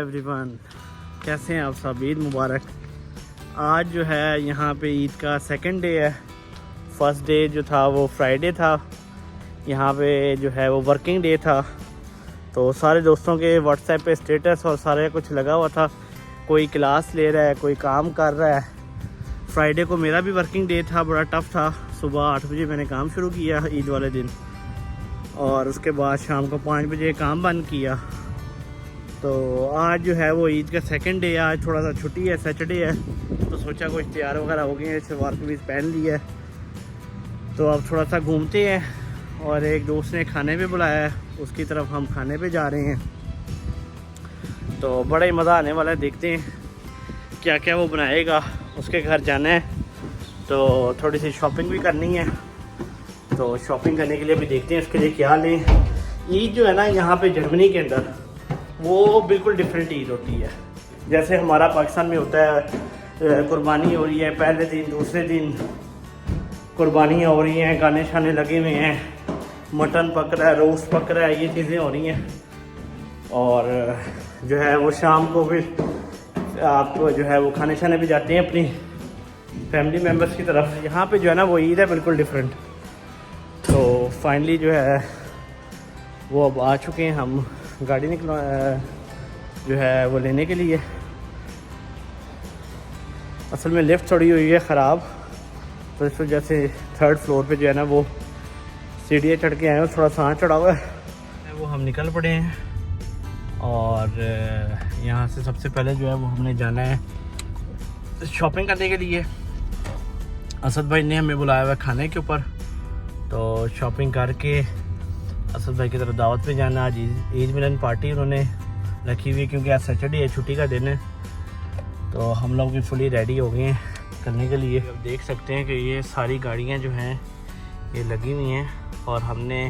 Everyone, कैसे हैं आप सब। ईद मुबारक। आज जो है यहाँ पे ईद का सेकंड डे है। फर्स्ट डे जो था वो फ्राइडे था, यहाँ पे जो है वो वर्किंग डे था। तो सारे दोस्तों के व्हाट्सएप पे स्टेटस और सारे कुछ लगा हुआ था, कोई क्लास ले रहा है, कोई काम कर रहा है। फ्राइडे को मेरा भी वर्किंग डे था, बड़ा टफ़ था। सुबह 8 बजे मैंने काम शुरू किया ईद वाले दिन, और उसके बाद शाम को 5 बजे काम बंद किया। तो आज जो है वो ईद का सेकंड डे है। आज थोड़ा सा छुट्टी है, सैटरडे है, तो सोचा कुछ तैयार वगैरह हो गए हैं, सलवार कमीज़ पहन ली है। तो अब थोड़ा सा घूमते हैं, और एक दोस्त ने खाने पे बुलाया है, उसकी तरफ हम खाने पे जा रहे हैं। तो बड़ा ही मज़ा आने वाला है, देखते हैं क्या क्या वो बनाएगा। उसके घर जाना है, तो थोड़ी सी शॉपिंग भी करनी है। तो शॉपिंग करने के लिए भी देखते हैं उसके लिए क्या लें। ईद जो है ना यहाँ पे जर्मनी के अंदर, वो बिल्कुल डिफरेंट ईद होती है। जैसे हमारा पाकिस्तान में होता है, कुर्बानी हो रही है पहले दिन, दूसरे दिन कुर्बानियाँ हो रही हैं, गाने शाने लगे हुए हैं, मटन पक रहा है, रोस्ट पक रहा है, ये चीज़ें हो रही हैं। और जो है वो शाम को फिर आप जो है वो खाने शाने भी जाते हैं अपनी फैमिली मेम्बर्स की तरफ। यहाँ पे जो है ना वो ईद है बिल्कुल डिफरेंट। तो फाइनली जो है वो अब आ चुके हैं, हम गाड़ी निकलवा जो है वो लेने के लिए। असल में लिफ्ट थोड़ी हुई है ख़राब, तो इस वजह से 3rd फ्लोर पे जो है ना वो सीढ़ियाँ चढ़ के आए हैं, थोड़ा सांस चढ़ा हुआ है। वो हम निकल पड़े हैं, और यहाँ से सबसे पहले जो है वो हमने जाना है शॉपिंग करने के लिए। असद भाई ने हमें बुलाया हुआ है खाने के ऊपर, तो शॉपिंग करके असद भाई की तरफ दावत पे जाना। आज ईद मिलन पार्टी उन्होंने रखी हुई है, क्योंकि आज सैटरडे है, छुट्टी का दिन है। तो हम लोग भी फुली रेडी हो गए हैं करने के लिए। अब देख सकते हैं कि ये सारी गाड़ियाँ जो हैं ये लगी हुई हैं, और हमने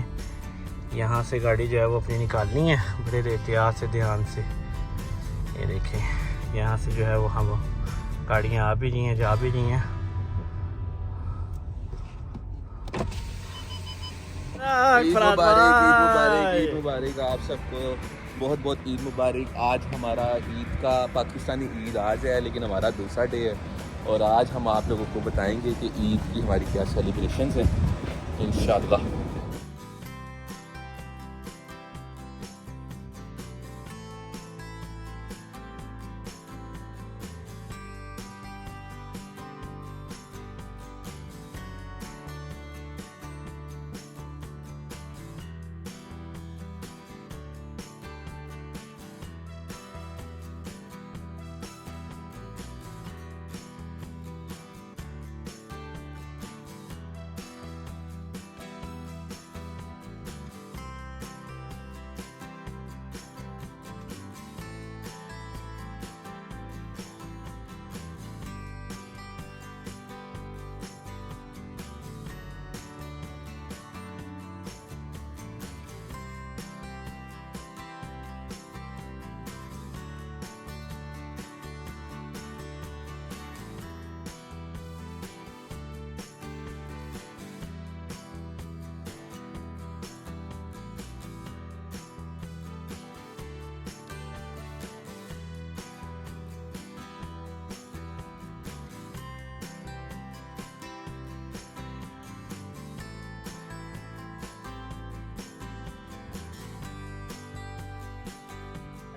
यहाँ से गाड़ी जो है वो अपनी निकालनी है बड़े एहतियात से, ध्यान से। ये देखें यहाँ से जो है वो हम गाड़ियाँ आ भी रही हैं, जा भी रही हैं। ईद मुबारक, ईद मुबारक आप सबको, बहुत बहुत ईद मुबारक। आज हमारा ईद का पाकिस्तानी ईद आज है, लेकिन हमारा दूसरा डे है, और आज हम आप लोगों को बताएंगे कि ईद की हमारी क्या सेलिब्रेशंस हैं इंशाअल्लाह।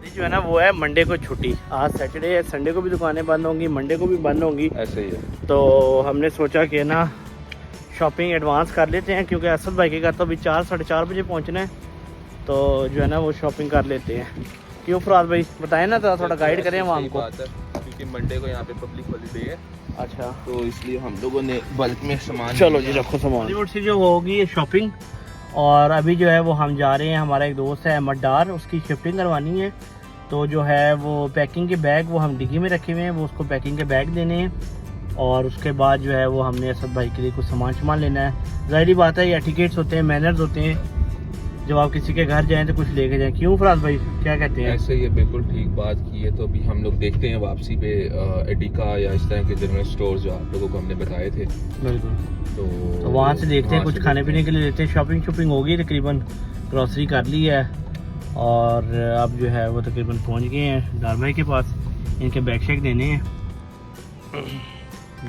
जो है ना वो है मंडे को छुट्टी। आज सैटरडे है, संडे को भी दुकानें बंद होंगी, मंडे को भी बंद होंगी, ऐसे ही है। तो हमने सोचा कि ना शॉपिंग एडवांस कर लेते हैं, क्योंकि असद भाई के घर तो अभी 4 साढ़े 4 बजे पहुंचना है। तो जो है ना वो शॉपिंग कर लेते हैं। क्यों फराद भाई बताएं ना, थोड़ा गाइड करें वहाँ हमको। क्योंकि मंडे को यहाँ पे पब्लिक हॉलीडे है। अच्छा, तो इसलिए हम लोगों ने बल्क में सामान, चलो जी रखो सामान। बॉलीवुड से जो होगी शॉपिंग, और अभी जो है वो हम जा रहे हैं, हमारा एक दोस्त है अहमद डार, उसकी शिफ्टिंग करवानी है। तो जो है वो पैकिंग के बैग वो हम डिग्गी में रखे हुए हैं, वो उसको पैकिंग के बैग देने हैं। और उसके बाद जो है वो हमने असद भाई के लिए कुछ सामान लेना है। ज़ाहिरी बात है, ये एटिकेट्स होते हैं, मैनर्स होते हैं, जब आप किसी के घर जाएं तो कुछ लेके जाएं। क्यों फराज भाई क्या कहते हैं? ऐसे ही बिल्कुल ठीक बात की है। तो अभी हम लोग देखते हैं वापसी पे एडिका या इस तरह के जनरल स्टोर जो आप लोगों को हमने बताए थे, बिल्कुल, तो वहाँ से देखते हैं, कुछ खाने पीने के लिए लेते हैं। शॉपिंग होगी तकरीबन, ग्रॉसरी कर ली है, और अब जो है वो तकरीबन पहुंच गए हैं डार भाई के पास, इनके बैग शेक देने हैं।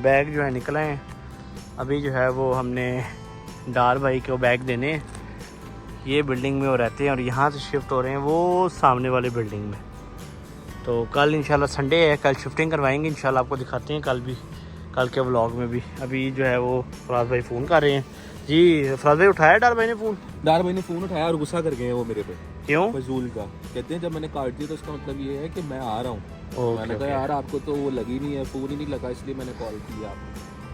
बैग जो है निकला है अभी, जो है वो हमने डार भाई को बैग देने हैं। ये बिल्डिंग में वो रहते हैं और यहाँ से शिफ्ट हो रहे हैं वो सामने वाले बिल्डिंग में। तो कल इंशाल्लाह संडे है, कल शिफ्टिंग करवाएंगे इंशाल्लाह, आपको दिखाते हैं कल भी, कल के व्लॉग में भी। अभी जो है वो फराज भाई फ़ोन कर रहे हैं जी। फराज भाई उठाया डार भाई ने फ़ोन? डार भाई ने फ़ोन उठाया और गुस्सा कर गए हैं वो मेरे पे। क्यों? फजूल का कहते हैं, जब मैंने काट दिया तो उसका मतलब ये है कि मैं आ रहा हूँ। मैंने कहा ओके। यार आपको तो वो लगी नहीं है, फ़ोन ही नहीं लगा, इसलिए मैंने कॉल किया।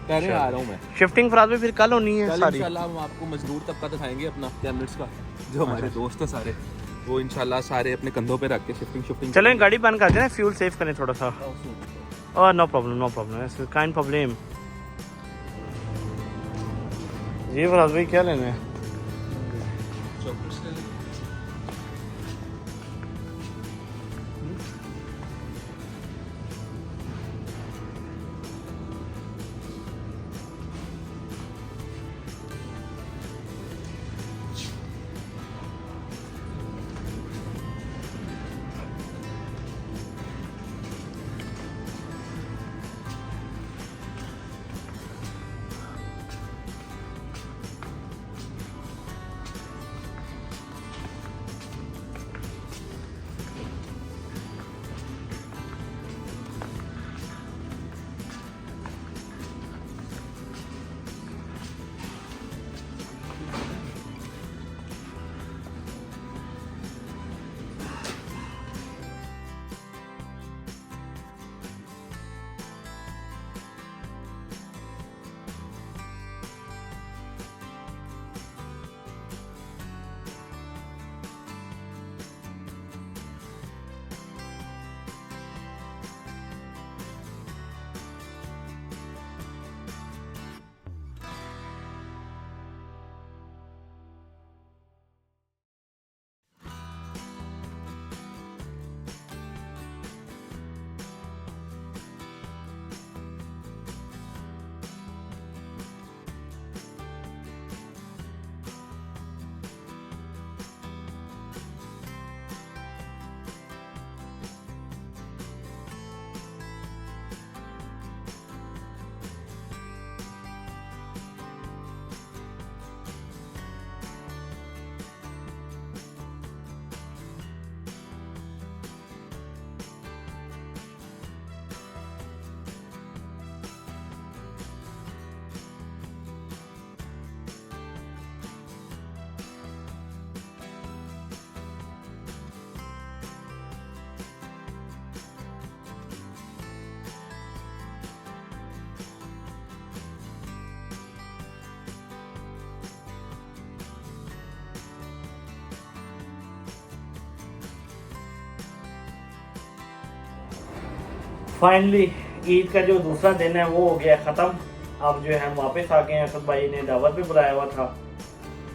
कह रहे हैं आ रहा हूँ मैं। शिफ्टिंग फराज भाई फिर कल होनी है कल सारी? इंशाल्लाह हम आपको मजदूर तबका दिखाएंगे अपना कैमरेट्स का, जो हमारे दोस्त हैं सारे, वो इंशाल्लाह सारे अपने कंधों पे रख के शिफ्टिंग। चलें गाड़ी बंद कर दें, फ्यूल सेव करें थोड़ा सा। Oh no problem, kind problem. जी फराज भाई क्या लेना है? फाइनली ईद का जो दूसरा दिन है वो हो गया ख़त्म। अब जो है हम वापस आ गए हैं। असद भाई ने दावत पे बुलाया हुआ था।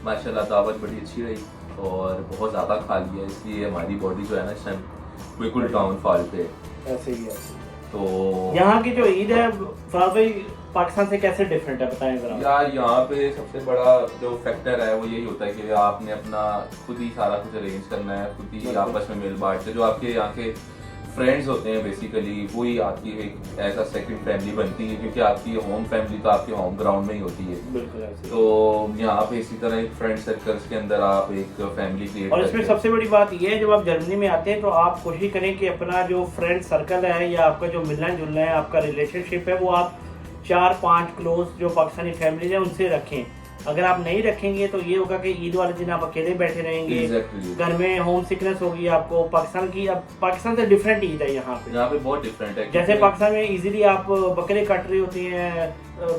माशाल्लाह दावत बड़ी अच्छी रही और बहुत ज़्यादा खा लिया, इसलिए हमारी बॉडी जो है ना इस टाइम बिल्कुल डाउनफॉल पे। ऐसे ही है। तो यहाँ की जो ईद है फराज भाई पाकिस्तान से कैसे डिफरेंट है, बताएं जरा। यार यहाँ पे सबसे बड़ा जो फैक्टर है वो यही होता है कि आपने अपना खुद ही सारा कुछ अरेंज करना है, खुद ही आपस में मिल बांट के। जो आपके यहाँ के फ्रेंड्स होते हैं बेसिकली वही आपकी एक ऐसा सेकंड फैमिली बनती है, क्योंकि आपकी होम फैमिली तो आपके होम ग्राउंड में ही होती है। बिल्कुल ऐसे। तो यहाँ पे इसी तरह एक फ्रेंड सर्कल्स के अंदर आप एक फैमिली क्रिएट और इसमें सबसे बड़ी बात ये है, जब आप जर्मनी में आते हैं तो आप कोशिश करें कि अपना जो फ्रेंड सर्कल है या आपका जो मिलना जुलना है, आपका रिलेशनशिप है, वो आप 4-5 क्लोज जो पाकिस्तानी फैमिली है उनसे रखें। अगर आप नहीं रखेंगे तो ये होगा कि ईद वाले दिन आप अकेले बैठे रहेंगे। Exactly. घर में होम सिकनेस होगी आपको। पाकिस्तान की, अब पाकिस्तान से डिफरेंट ईद है यहाँ पे बहुत डिफरेंट है। जैसे पाकिस्तान में इजीली आप बकरे कट रहे होते हैं,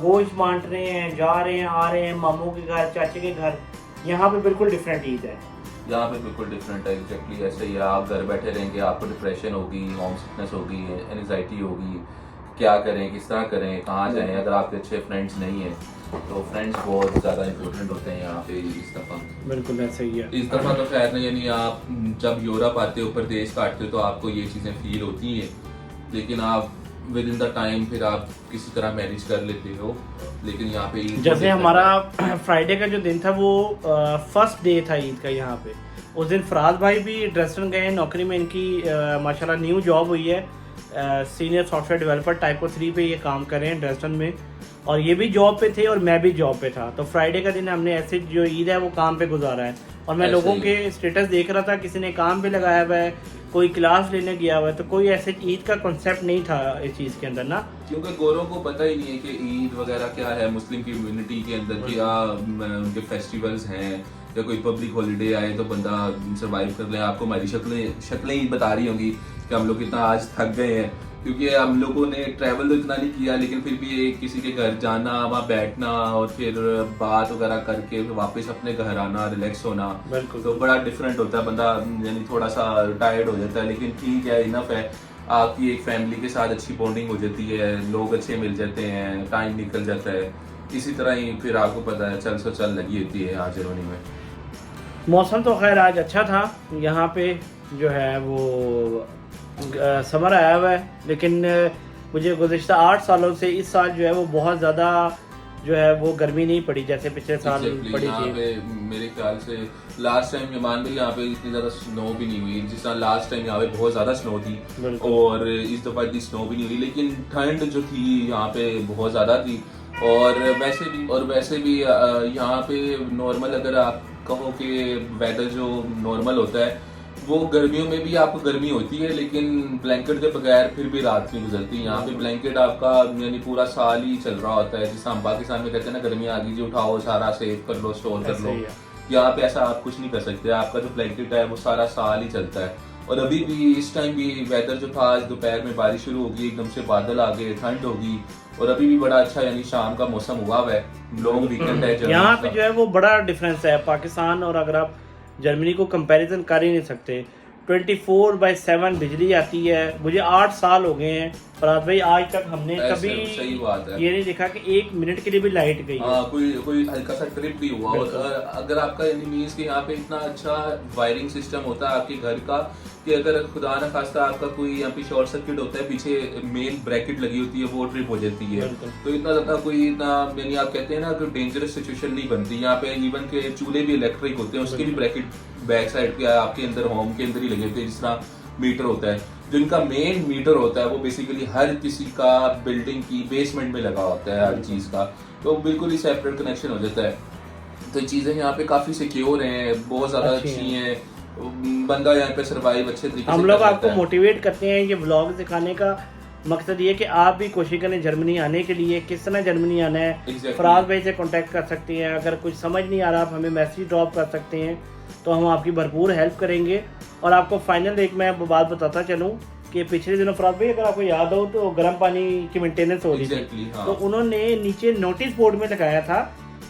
गोश्त बांट रहे हैं, जा रहे हैं, आ रहे हैं मामू के घर, चाचे के घर। यहाँ पे बिल्कुल डिफरेंट ईद है। यहाँ पे बिल्कुल डिफरेंट है। एग्जैक्टली ऐसे ही आप घर बैठे रहेंगे, आपको डिप्रेशन होगी, होम सिकनेस होगी, एनजाइटी होगी, क्या करें, किस तरह करें, कहाँ जाएं। अगर आपके अच्छे फ्रेंड्स नहीं हैं तो फ्रेंड्स बहुत ज़्यादा इंपॉर्टेंट होते हैं यहाँ पे इस दफ़ा। बिल्कुल ऐसा ही है। इस दफ़ा तो खैर नहीं, यानी आप जब यूरोप आते हो, ऊपर देश काटते हो, तो आपको ये चीज़ें फील होती हैं। लेकिन आप विद इन द टाइम फिर आप किसी तरह मैनेज कर लेते हो। लेकिन यहाँ पे ईद जैसे हमारा फ्राइडे का जो दिन था वो फर्स्ट डे था ईद का यहाँ पे। उस दिन फराज भाई भी ड्रेसटन गए, नौकरी में इनकी माशाल्लाह न्यू जॉब हुई है, सीनियर सॉफ्टवेयर डेवलपर टाइपो 3 पे ये काम कर रहे हैं ड्रेसटन में, और ये भी जॉब पे थे और मैं भी जॉब पे था। तो फ्राइडे का दिन हमने ऐसे जो ईद है वो काम पे गुजारा है। और मैं लोगों के स्टेटस देख रहा था, किसी ने काम पे लगाया हुआ है, कोई क्लास लेने गया हुआ है, तो कोई ऐसे ईद का कॉन्सेप्ट नहीं था इस चीज़ के अंदर ना, क्योंकि गोरों को पता ही नहीं है कि ईद वगैरह क्या है मुस्लिम कम्युनिटी के अंदर, क्या उनके फेस्टिवल्स हैं या कोई पब्लिक हॉलीडे आए तो बंदा सर्वाइव कर ले। आपको हमारी शक्लें ही बता रही होंगी कि हम लोग कितना आज थक गए हैं, क्योंकि हम लोगों ने ट्रैवल तो इतना नहीं किया, लेकिन फिर भी एक किसी के घर जाना, वहाँ बैठना और फिर बात वगैरह करके फिर वापस अपने घर आना, रिलैक्स होना, तो बड़ा डिफरेंट होता है। बंदा यानी थोड़ा सा टायर्ड हो जाता है, लेकिन ठीक है, इनफ है। आपकी एक फैमिली के साथ अच्छी बॉन्डिंग हो जाती है, लोग अच्छे मिल जाते हैं, टाइम निकल जाता है। इसी तरह ही फिर आपको पता है चल सो चल लगी होती है आज जर्मनी में। मौसम तो खैर आज अच्छा था यहाँ पे, जो है वो समर आया हुआ है, लेकिन मुझे गुज़िश्ता 8 सालों से इस साल जो है वो बहुत ज़्यादा जो है वो गर्मी नहीं पड़ी जैसे पिछले साल पड़ी थी। मेरे ख्याल से लास्ट टाइम यमान में यहाँ पे इतनी ज़्यादा स्नो भी नहीं हुई, जिस तरह लास्ट टाइम यहाँ पे बहुत ज़्यादा स्नो थी, और इस दफ़ा इतनी स्नो भी नहीं हुई, लेकिन ठंड जो थी यहाँ पे बहुत ज़्यादा थी। और वैसे भी यहाँ पे नॉर्मल अगर आप कहो कि वेदर जो नॉर्मल होता है वो गर्मियों में भी आपको गर्मी होती है, लेकिन ब्लैंकेट के बगैर फिर भी रात नहीं गुजरती। यहाँ पे ब्लैंकेट आपका यानी पूरा साल ही चल रहा होता है। जिस हम पाकिस्तान में कहते हैं ना, गर्मी आ गई जी उठाओ सारा सेव कर लो, स्टोर कर लो, यहाँ पे ऐसा आप कुछ नहीं कर सकते। आपका जो ब्लैंकेट है वो सारा साल ही चलता है। और अभी भी इस टाइम भी वेदर जो था, आज दोपहर में बारिश शुरू होगी, एकदम से बादल आ गए, ठंड होगी, और अभी भी बड़ा अच्छा यानी शाम का मौसम हुआ है, लॉन्ग वीकेंड है। यहाँ पे जो है वो बड़ा डिफरेंस है पाकिस्तान और अगर आप जर्मनी को कंपैरिजन कर ही नहीं सकते। 24/7 बिजली आती है। मुझे 8 साल हो गए हैं फराज भाई, आज तक हमने कभी सही बात है ये नहीं देखा कि 1 मिनट के लिए भी लाइट गई है। कोई हल्का सा ट्रिप भी हुआ। और अगर आपका मीन्स कि यहाँ पे इतना अच्छा वायरिंग सिस्टम होता है आपके घर का कि अगर खुदा न खास्ता आपका कोई यहाँ पे शॉर्ट सर्किट होता है, पीछे मेन ब्रैकेट लगी होती है, वो ट्रिप हो जाती है, तो इतना ज्यादा कोई इतना यानी आप कहते हैं ना कि डेंजरस सिचुएशन नहीं बनती। यहाँ पे इवन के चूल्हे भी इलेक्ट्रिक होते हैं, उसके भी ब्रैकेट बैक साइड के आपके अंदर होम के अंदर ही लगे होते हैं। जिस तरह मीटर होता है, जो इनका मेन मीटर होता है वो बेसिकली हर किसी का बिल्डिंग की बेसमेंट में लगा होता है हर चीज का, तो बिल्कुल ही सेपरेट कनेक्शन हो जाता है। तो चीजें यहाँ पे काफी सिक्योर हैं, बहुत ज्यादा अच्छी हैं, बंदा यहाँ पे सर्वाइव अच्छे तरीके से हम लोग आपको मोटिवेट करते हैं। ये व्लॉग दिखाने का मकसद ये कि आप भी कोशिश करें जर्मनी आने के लिए। किस तरह जर्मनी आना है, फराज भाई से कांटेक्ट कर सकते हैं। अगर कुछ समझ नहीं आ रहा आप हमें मैसेज ड्रॉप कर सकते हैं, तो हम आपकी भरपूर हेल्प करेंगे। और आपको फाइनल एक मैं बात बताता चलूँ कि पिछले दिनों फराज भाई अगर आपको याद हो तो गर्म पानी की मेंटेनेंस हो रही थी, तो उन्होंने नीचे नोटिस बोर्ड में लगाया था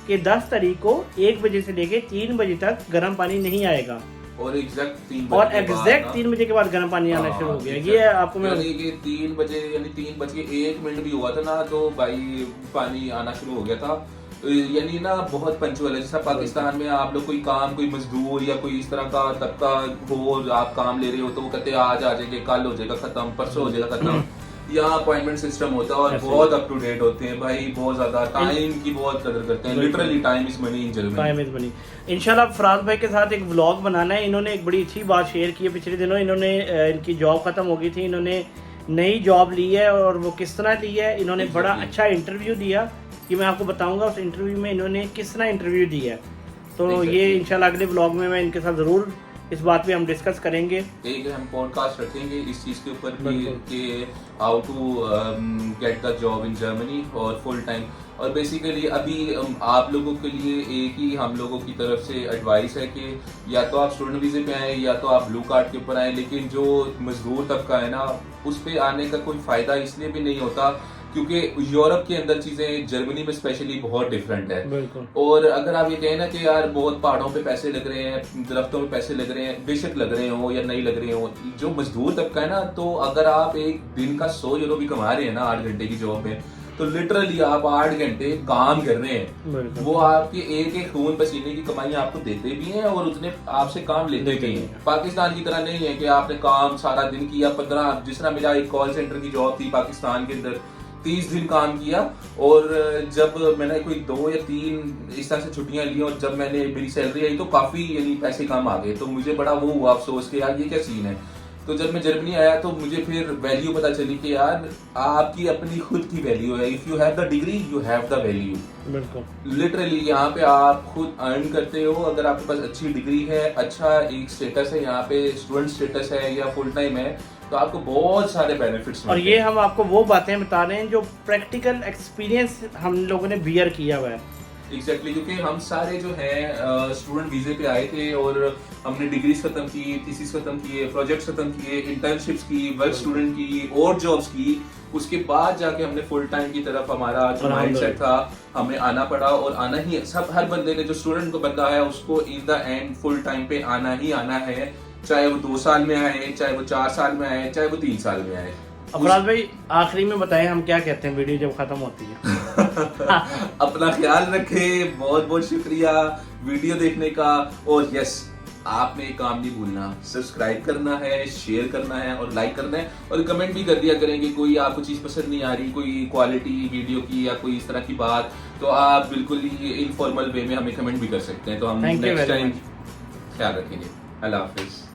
कि 10 तारीख को 1 बजे से लेके 3 बजे तक गर्म पानी नहीं आएगा, और एग्जैक्ट 3 बजे के बाद गर्म पानी आना शुरू हो गया। ये आपको मैं 3 बजे यानी 3:01 भी हुआ था ना, तो भाई पानी आना शुरू हो गया था। यानी ना बहुत पंचुअल है। जैसा पाकिस्तान में आप लोग कोई काम, कोई मजदूर या कोई इस तरह का तबका हो, आप काम ले रहे हो तो वो कहते हैं आज आ जाएंगे, कल हो जाएगा खत्म, परसों हो जाएगा खत्म। यहाँ अपॉइंटमेंट सिस्टम होता है और बहुत अप टू डेट होते हैं भाई, बहुत ज्यादा टाइम की बहुत कदर करते हैं। Literally time is money in Germany, time is money. इंशाल्लाह फराज भाई के साथ एक व्लॉग बनाना है। इन्होंने एक बड़ी अच्छी बात शेयर की है पिछले दिनों। इन्होंने इनकी जॉब खत्म हो गई थी, इन्होंने नई जॉब ली है, और वो किस तरह ली है, इन्होंने बड़ा अच्छा इंटरव्यू दिया कि मैं आपको बताऊंगा उस इंटरव्यू में इन्होंने किस तरह इंटरव्यू दिया है। तो ये इंशाल्लाह अगले व्लॉग में मैं इनके साथ ज़रूर इस बात पे हम डिस्कस करेंगे। एक हम पॉडकास्ट रखेंगे इस चीज़ के ऊपर कि how to get the job in Germany और फुल टाइम। और बेसिकली अभी आप लोगों के लिए एक ही हम लोगों की तरफ से एडवाइस है कि या तो आप स्टूडेंट वीज़े पे आए या तो आप ब्लू कार्ड के ऊपर आए, लेकिन जो मजदूर तबका है ना उस पर आने का कोई फ़ायदा इसलिए भी नहीं होता क्योंकि यूरोप के अंदर चीजें जर्मनी में स्पेशली बहुत डिफरेंट है। और अगर आप ये कहें ना कि यार बहुत पहाड़ों पे पैसे लग रहे हैं, दरख्तों पे पैसे लग रहे हैं, बेशक लग रहे हो या नहीं लग रहे हो, जो मजदूर तबका है ना, तो अगर आप एक दिन का 100 यूरो भी कमा रहे हैं ना 8 घंटे की जॉब में, तो लिटरली आप 8 घंटे काम कर रहे हैं, बिल्कुल। वो आपके एक एक खून पसीने की कमाई आपको देते भी हैं और उतने आपसे काम लेते भी हैं। पाकिस्तान की तरह नहीं है कि आपने काम सारा दिन किया, 15 जिस तरह मेरा एक कॉल सेंटर की जॉब थी पाकिस्तान के अंदर, 30 दिन काम किया और जब मैंने कोई 2 या 3 इस तरह से छुट्टियां ली और जब मैंने मेरी सैलरी आई तो काफी यानी पैसे कम आ गए, तो मुझे बड़ा वो हुआ अफसोस कि यार ये क्या सीन है। तो जब मैं जर्मनी आया तो मुझे फिर वैल्यू पता चली कि यार आपकी अपनी खुद की वैल्यू है। If you have the degree you have the value. बिल्कुल लिटरली यहाँ पे आप खुद अर्न करते हो, अगर आपके पास अच्छी डिग्री है, अच्छा एक स्टेटस है यहाँ पे, स्टूडेंट स्टेटस है या फुल टाइम है, तो आपको बहुत सारे बेनिफिट्स और ये हम आपको वो बातें बता रहे हैं जो प्रैक्टिकल एक्सपीरियंस हम लोगों ने बियर किया हुआ है। एग्जैक्टली क्योंकि हम सारे जो हैं स्टूडेंट वीजे पे आए थे और हमने डिग्रीज खत्म की, थीसिस खत्म किए, प्रोजेक्ट्स खत्म किए, इंटर्नशिप्स की, वर्क स्टूडेंट की और जॉब्स की। उसके बाद जाके हमने फुल टाइम की तरफ हमारा जो माइंडसेट था हमें आना पड़ा और आना ही सब हर बंदे ने जो स्टूडेंट को बंदा है उसको in the end full time पे आना ही आना है, चाहे वो 2 साल में आए, चाहे वो 4 साल में आए, चाहे वो 3 साल में आए। अफराज भाई आखिरी में बताएं हम क्या कहते हैं वीडियो जब खत्म होती है। अपना ख्याल रखें, बहुत बहुत शुक्रिया वीडियो देखने का। और यस, आपने एक काम नहीं भूलना, सब्सक्राइब करना है, शेयर करना है और लाइक करना है और कमेंट भी कर दिया करेंगे। कोई आपको चीज पसंद नहीं आ रही, कोई क्वालिटी वीडियो की या कोई इस तरह की बात, तो आप बिल्कुल ही इनफॉर्मल वे में हमें कमेंट भी कर सकते हैं, तो हम नेक्स्ट टाइम ख्याल रखेंगे। अल्लाह हाफिज।